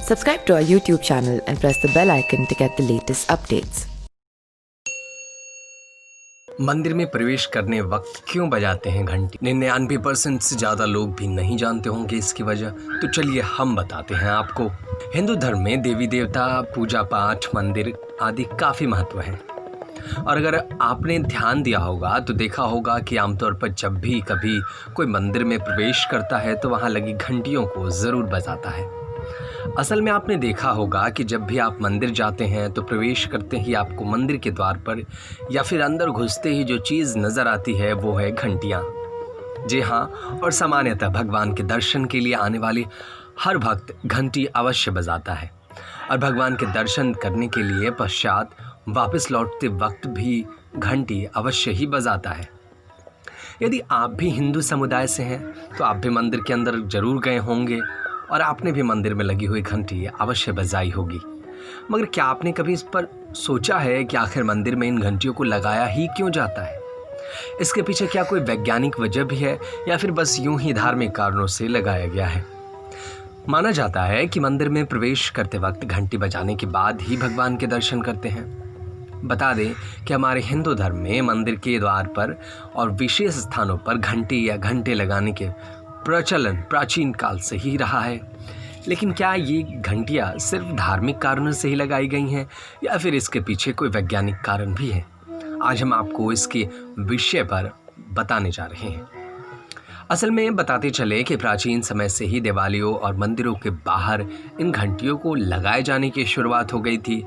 Subscribe to our YouTube channel and press the bell icon to get the latest updates. मंदिर में प्रवेश करने वक्त क्यों बजाते हैं घंटी? 99% से ज़्यादा लोग भी नहीं जानते होंगे इसकी वजह, तो चलिए हम बताते हैं आपको। हिंदू धर्म में देवी देवता, पूजा पाठ, मंदिर आदि काफ़ी महत्व है। और अगर आपने ध्यान दिया होगा तो देखा होगा कि आमतौर पर जब भी कभी कोई मंदिर में प्रवेश करता है तो वहाँ लगी घंटियों को ज़रूर बजाता है। असल में आपने देखा होगा कि जब भी आप मंदिर जाते हैं तो प्रवेश करते ही आपको मंदिर के द्वार पर या फिर अंदर घुसते ही जो चीज़ नज़र आती है वो है घंटियाँ। जी हाँ, और सामान्यतः भगवान के दर्शन के लिए आने वाले हर भक्त घंटी अवश्य बजाता है और भगवान के दर्शन करने के लिए पश्चात वापस लौटते वक्त भी घंटी अवश्य ही बजाता है। यदि आप भी हिंदू समुदाय से हैं तो आप भी मंदिर के अंदर ज़रूर गए होंगे और आपने भी मंदिर में लगी हुई घंटी अवश्य बजाई होगी। मगर क्या आपने कभी इस पर सोचा है कि आखिर मंदिर में इन घंटियों को लगाया ही क्यों जाता है? इसके पीछे क्या कोई वैज्ञानिक वजह भी है या फिर बस यूं ही धार्मिक कारणों से लगाया गया है? माना जाता है कि मंदिर में प्रवेश करते वक्त घंटी बजाने के बाद ही भगवान के दर्शन करते हैं। बता दें कि हमारे हिंदू धर्म में मंदिर के द्वार पर और विशेष स्थानों पर घंटी या घंटे लगाने के प्रचलन प्राचीन काल से ही रहा है। लेकिन क्या ये घंटियाँ सिर्फ धार्मिक कारणों से ही लगाई गई हैं या फिर इसके पीछे कोई वैज्ञानिक कारण भी है? आज हम आपको इसके विषय पर बताने जा रहे हैं। असल में बताते चले कि प्राचीन समय से ही देवालयों और मंदिरों के बाहर इन घंटियों को लगाए जाने की शुरुआत हो गई थी।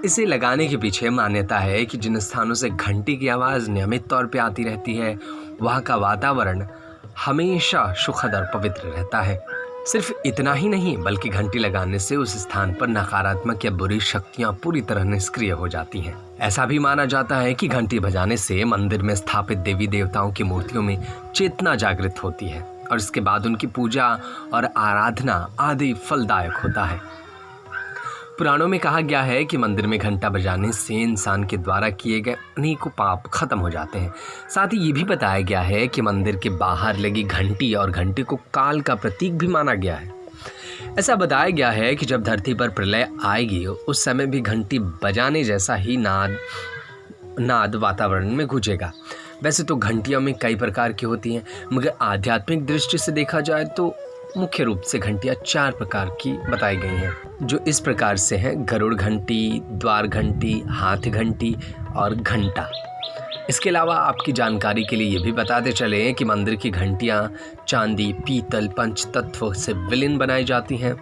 इसे लगाने के पीछे मान्यता है कि जिन स्थानों से घंटी की आवाज़ नियमित तौर पर आती रहती है वहाँ का वातावरण हमेशा सुखद और पवित्र रहता है। सिर्फ इतना ही नहीं बल्कि घंटी लगाने से उस स्थान पर नकारात्मक या बुरी शक्तियां पूरी तरह निष्क्रिय हो जाती हैं। ऐसा भी माना जाता है कि घंटी बजाने से मंदिर में स्थापित देवी देवताओं की मूर्तियों में चेतना जागृत होती है और इसके बाद उनकी पूजा और आराधना आदि फलदायक होता है। पुराणों में कहा गया है कि मंदिर में घंटा बजाने से इंसान के द्वारा किए गए अनेकों पाप खत्म हो जाते हैं। साथ ही ये भी बताया गया है कि मंदिर के बाहर लगी घंटी और घंटी को काल का प्रतीक भी माना गया है। ऐसा बताया गया है कि जब धरती पर प्रलय आएगी उस समय भी घंटी बजाने जैसा ही नाद वातावरण में गूंजेगा। वैसे तो घंटियों में कई प्रकार की होती हैं, मगर आध्यात्मिक दृष्टि से देखा जाए तो मुख्य रूप से घंटियाँ 4 प्रकार की बताई गई हैं, जो इस प्रकार से हैं: गरुड़ घंटी, द्वार घंटी, हाथ घंटी और घंटा। इसके अलावा आपकी जानकारी के लिए ये भी बताते चले कि मंदिर की घंटियाँ चांदी, पीतल, पंच तत्व से विलीन बनाई जाती हैं।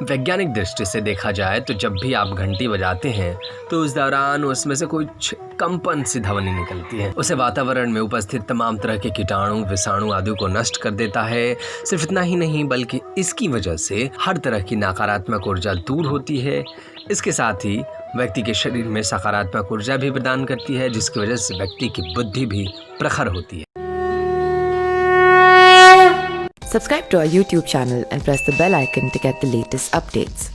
वैज्ञानिक दृष्टि से देखा जाए तो जब भी आप घंटी बजाते हैं तो उस दौरान उसमें से कुछ कंपन सी ध्वनि निकलती है। उसे वातावरण में उपस्थित तमाम तरह के कीटाणु, विषाणु आदि को नष्ट कर देता है। सिर्फ इतना ही नहीं बल्कि इसकी वजह से हर तरह की नकारात्मक ऊर्जा दूर होती है। इसके साथ ही व्यक्ति के शरीर में सकारात्मक ऊर्जा भी प्रदान करती है, जिसकी वजह से व्यक्ति की बुद्धि भी प्रखर होती है। Subscribe to our YouTube channel and press the bell icon to get the latest updates.